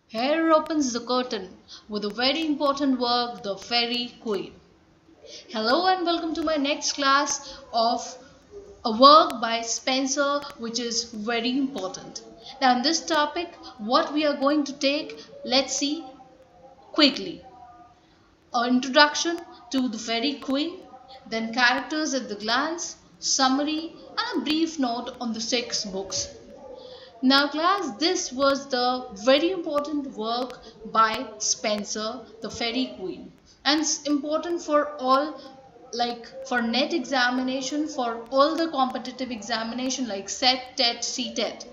Here opens the curtain with a very important work, The Faerie Queen. Hello and welcome to my next class of a work by Spenser which is very important. Now in this topic, what we are going to take, let's see quickly. An introduction to the Faerie Queen, then characters at the glance, summary and a brief note on the 6 books. Now class, this was the very important work by Spenser, the Faerie Queen, and it's important for all, like for net examination, for all the competitive examination like set, tet, ctet,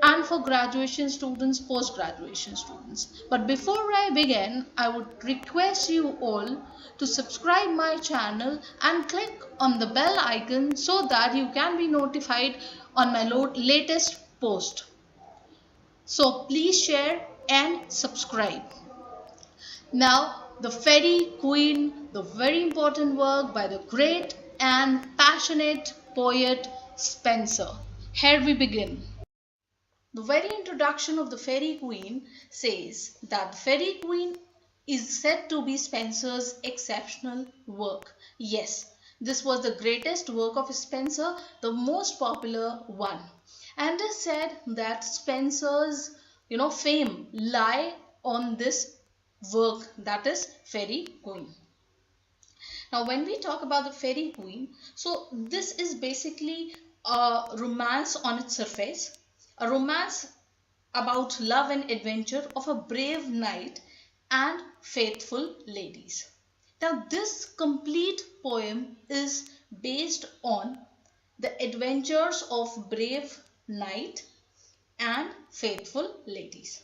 and for graduation students, post graduation students. But before I begin, I would request you all to subscribe my channel and click on the bell icon so that you can be notified on my latest post. So please share and subscribe. Now, the Faerie Queen, the very important work by the great and passionate poet Spenser. Here we begin. The very introduction of the Faerie Queen says that the Faerie Queen is said to be Spenser's exceptional work. Yes, this was the greatest work of Spenser, the most popular one. And it is said that Spenser's fame lie on this work, that is Faerie Queen. Now when we talk about the Faerie Queen, so this is basically a romance on its surface, a romance about love and adventure of a brave knight and faithful ladies. Now this complete poem is based on the adventures of brave knight and faithful ladies.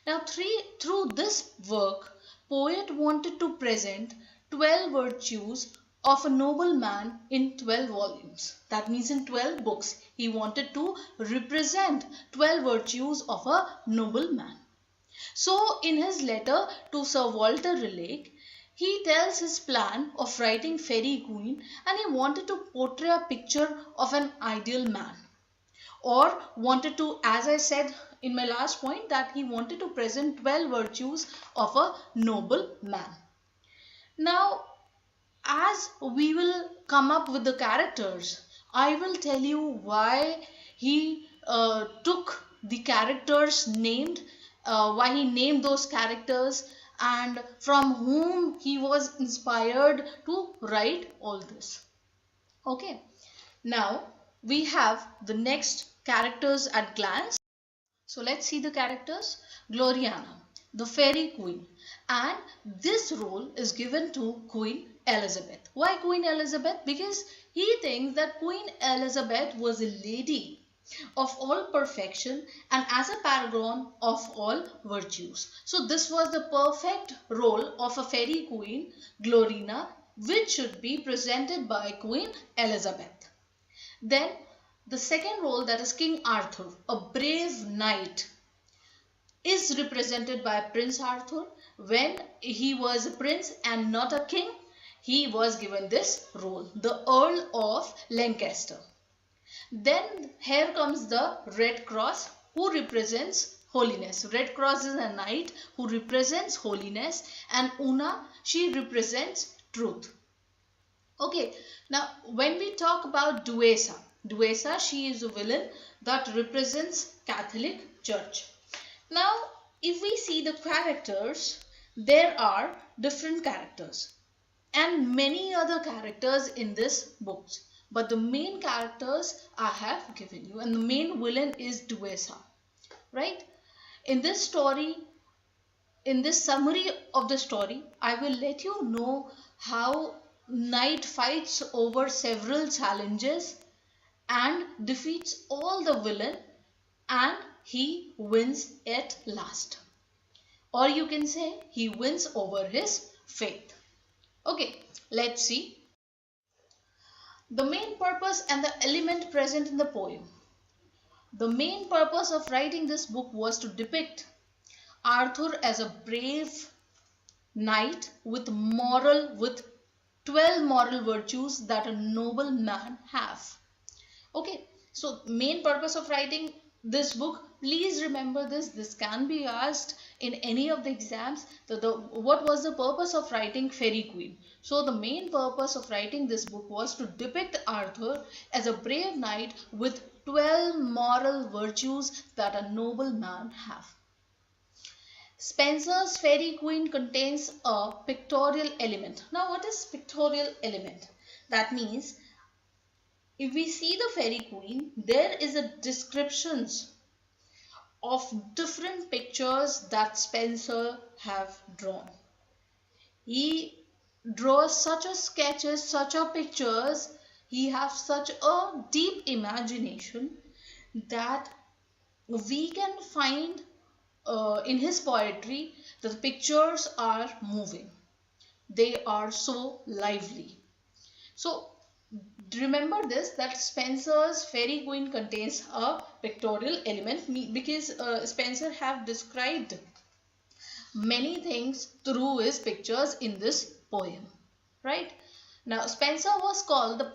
Now through this work, poet wanted to present 12 virtues of a noble man in 12 volumes. That means in 12 books, he wanted to represent 12 virtues of a noble man. So in his letter to Sir Walter Raleigh, he tells his plan of writing Faerie Queen, and he wanted to portray a picture of an ideal man, or wanted to, as I said in my last point, that he wanted to present 12 virtues of a noble man. Now, as we will come up with the characters, I will tell you why he took the characters named, why he named those characters, and from whom he was inspired to write all this. Okay, now we have the next characters at glance. So let's see the characters. Gloriana, the Faerie Queen, and this role is given to Queen Elizabeth. Why Queen Elizabeth? Because he thinks that Queen Elizabeth was a lady of all perfection and as a paragon of all virtues. So this was the perfect role of a Faerie Queen, Glorina, which should be presented by Queen Elizabeth. Then the second role, that is King Arthur, a brave knight, is represented by Prince Arthur. When he was a prince and not a king, he was given this role, the Earl of Lancaster. Then here comes the Red Cross, who represents holiness. Red Cross is a knight who represents holiness, and Una, she represents truth. Okay, now when we talk about Duessa, she is a villain that represents Catholic Church. Now, if we see the characters, there are different characters and many other characters in this books. But the main characters I have given you, and the main villain is Duessa, right? In this story, in this summary of the story, I will let you know how Knight fights over several challenges and defeats all the villain, and he wins at last. Or you can say he wins over his faith. Okay, let's see. The main purpose and the element present in the poem. The main purpose of writing this book was to depict Arthur as a brave knight with 12 moral virtues that a noble man have. Okay, so main purpose of writing this book, please remember this can be asked in any of the exams, what was the purpose of writing Faerie Queen? So the main purpose of writing this book was to depict Arthur as a brave knight with 12 moral virtues that a noble man have. Spenser's Faerie Queen contains a pictorial element. Now what is pictorial element? That means if we see the Faerie Queen, there is a descriptions of different pictures that Spenser have drawn. He draws such a sketches, such a pictures, he has such a deep imagination that we can find in his poetry that the pictures are moving. They are so lively. So remember this, that Spenser's Faerie Queen contains a pictorial element because Spenser have described many things through his pictures in this poem, right? Now Spenser was called the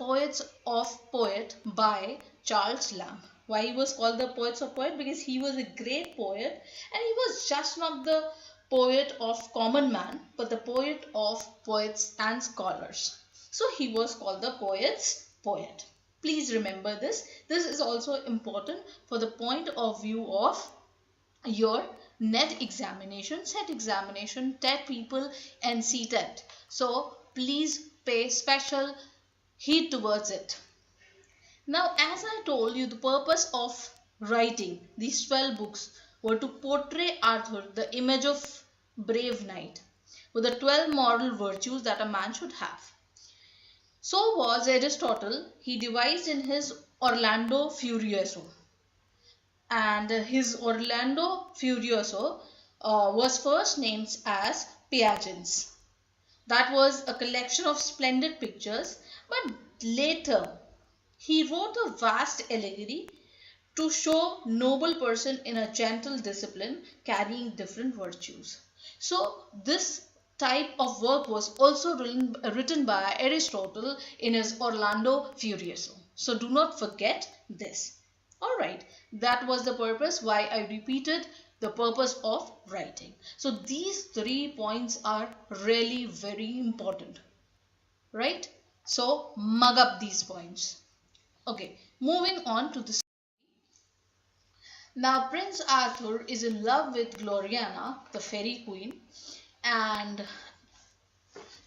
poet by Charles Lamb. Why he was called the poets of poet? Because he was a great poet, and he was just not the poet of common man, but the poet of poets and scholars. So he was called the poet's poet. Please remember this. This is also important for the point of view of your NET examination, SET examination, TET people and CTET. So please pay special heed towards it. Now as I told you, the purpose of writing these 12 books were to portray Arthur, the image of brave knight, with the 12 moral virtues that a man should have. So was Aristotle. He devised in his Orlando Furioso. And his Orlando Furioso was first named as Pageants. That was a collection of splendid pictures, but later he wrote a vast allegory to show noble person in a gentle discipline carrying different virtues. So this type of work was also written by Aristotle in his Orlando Furioso. So do not forget this. Alright, that was the purpose why I repeated the purpose of writing. So these 3 points are really very important, right? So mug up these points. Okay, moving on to the story. Now Prince Arthur is in love with Gloriana, the Faerie Queen, and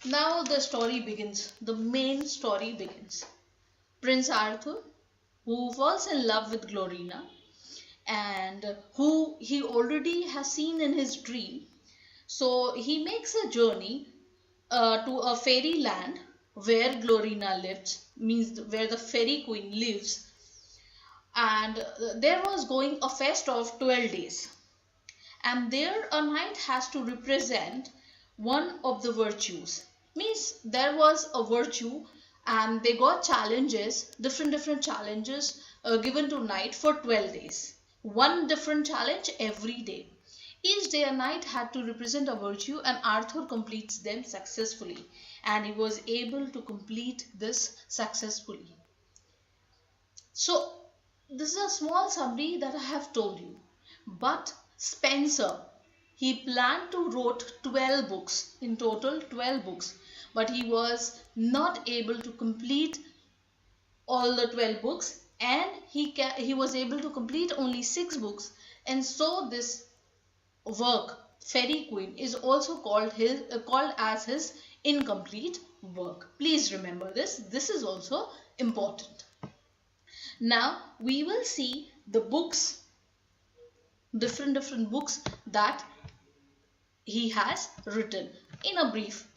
now the story begins. The main story begins. Prince Arthur, who falls in love with Glorina and who he already has seen in his dream. So he makes a journey to a fairy land where Glorina lives, means where the Faerie Queen lives. And there was going a fest of 12 days. And there a knight has to represent one of the virtues. Means there was a virtue and they got challenges, different challenges given to knight for 12 days. One different challenge every day. Each day a knight had to represent a virtue and Arthur completes them successfully. And he was able to complete this successfully. So this is a small summary that I have told you. But Spenser, he planned to write 12 books, in total 12 books. But he was not able to complete all the 12 books and he was able to complete only 6 books. And so this work, Faerie Queen, is also called as his incomplete work. Please remember this. This is also important. Now we will see the books, different books that he has written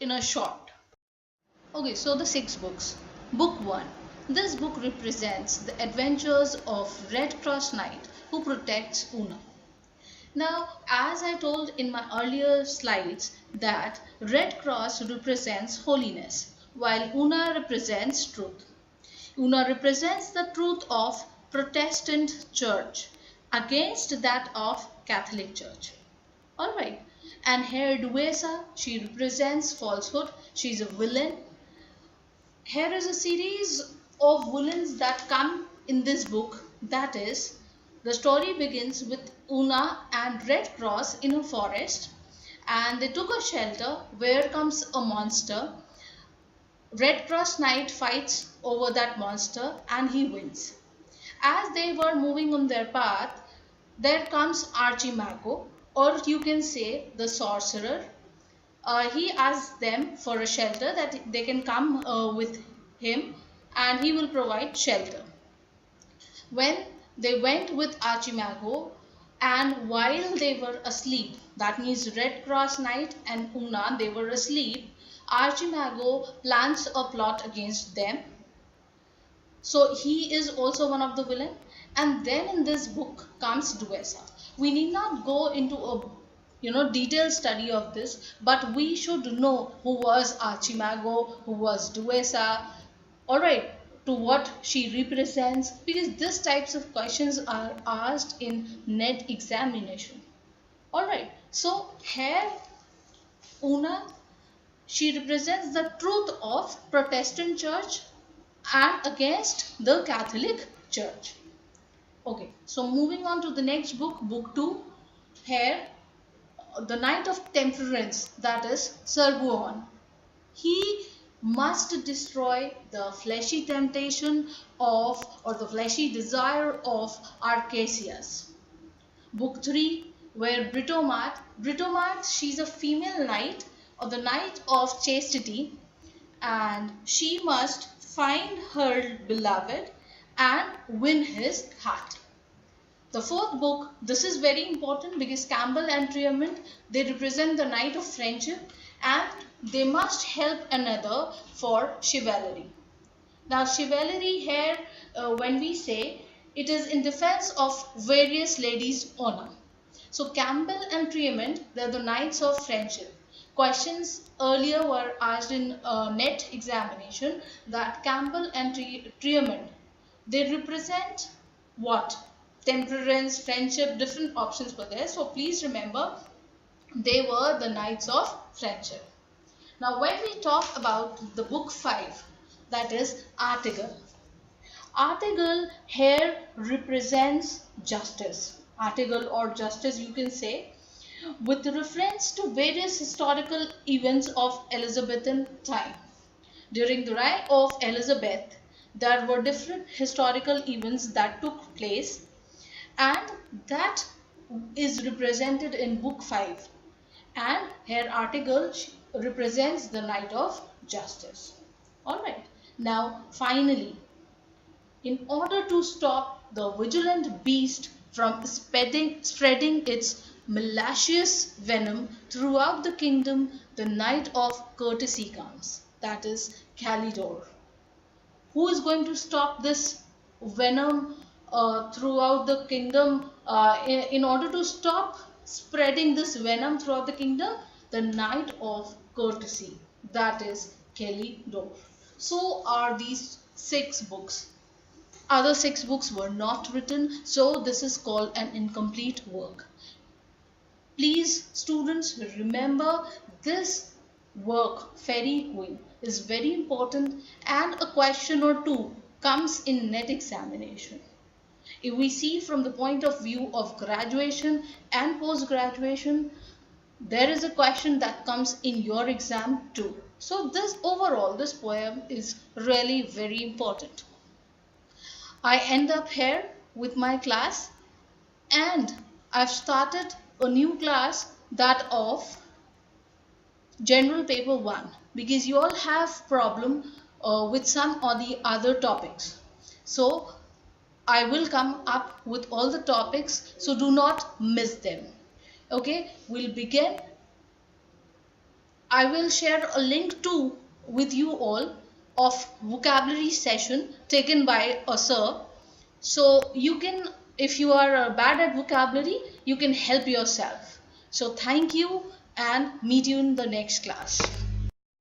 in a short. Okay, so the 6 books. Book 1. This book represents the adventures of Red Cross Knight who protects Una. Now, as I told in my earlier slides that Red Cross represents holiness while Una represents truth. Una represents the truth of Protestant church against that of Catholic church. Alright, and here Duesa, she represents falsehood. She is a villain. Here is a series of villains that come in this book. That is, the story begins with Una and Red Cross in a forest, and they took a shelter where comes a monster. Red Cross Knight fights over that monster and he wins. As they were moving on their path, there comes Archimago, or you can say the sorcerer. He asks them for a shelter, that they can come with him and he will provide shelter. When they went with Archimago, and while they were asleep, that means Red Cross Knight and Una, they were asleep, Archimago plans a plot against them. So he is also one of the villain. And then in this book comes Duessa. We need not go into a detailed study of this, but we should know who was Archimago, who was Duessa, alright, to what she represents, because these types of questions are asked in net examination. Alright, so here Una, she represents the truth of Protestant church and against the Catholic church. Okay, so moving on to the next book, book 2. Here, the Knight of Temperance, that is Sir Gawain. He must destroy the fleshy temptation of, or the fleshy desire of Arcasius. Book 3, where Britomart, she's a female knight, or the Knight of Chastity, and she must find her beloved and win his heart. The fourth book, this is very important because Campbell and Tremont, they represent the Knight of Friendship and they must help another for chivalry. Now chivalry here, when we say, it is in defense of various ladies' honor. So Campbell and Tremont, they are the Knights of Friendship. Questions earlier were asked in net examination that Campbell and Tremont, they represent what? Temperance, friendship, different options were there. So please remember, they were the Knights of Friendship. Now when we talk about the book 5, that is Artegall. Artegall here represents justice. Artegall or justice, you can say, with reference to various historical events of Elizabethan time. During the reign of Elizabeth, there were different historical events that took place, and that is represented in book 5. And here Artegall represents the Knight of Justice. Alright, now finally, in order to stop the vigilant beast from spreading its malicious venom throughout the kingdom, the Knight of Courtesy comes, that is Calidore. Who is going to stop this venom throughout the kingdom? In order to stop spreading this venom throughout the kingdom, the Knight of Courtesy, that is Calidore. So are these 6 books. Other 6 books were not written, so this is called an incomplete work. Please students, remember this work, Faerie Queene, is very important, and a question or 2 comes in net examination. If we see from the point of view of graduation and post-graduation, there is a question that comes in your exam too. So this overall, this poem is really very important. I end up here with my class, and I've started a new class, that of General Paper 1, because you all have problem with some or the other topics. So I will come up with all the topics, so do not miss them. Okay, we'll begin. I will share a link too with you all of vocabulary session taken by a sir. So you can, if you are bad at vocabulary, you can help yourself. So thank you and meet you in the next class.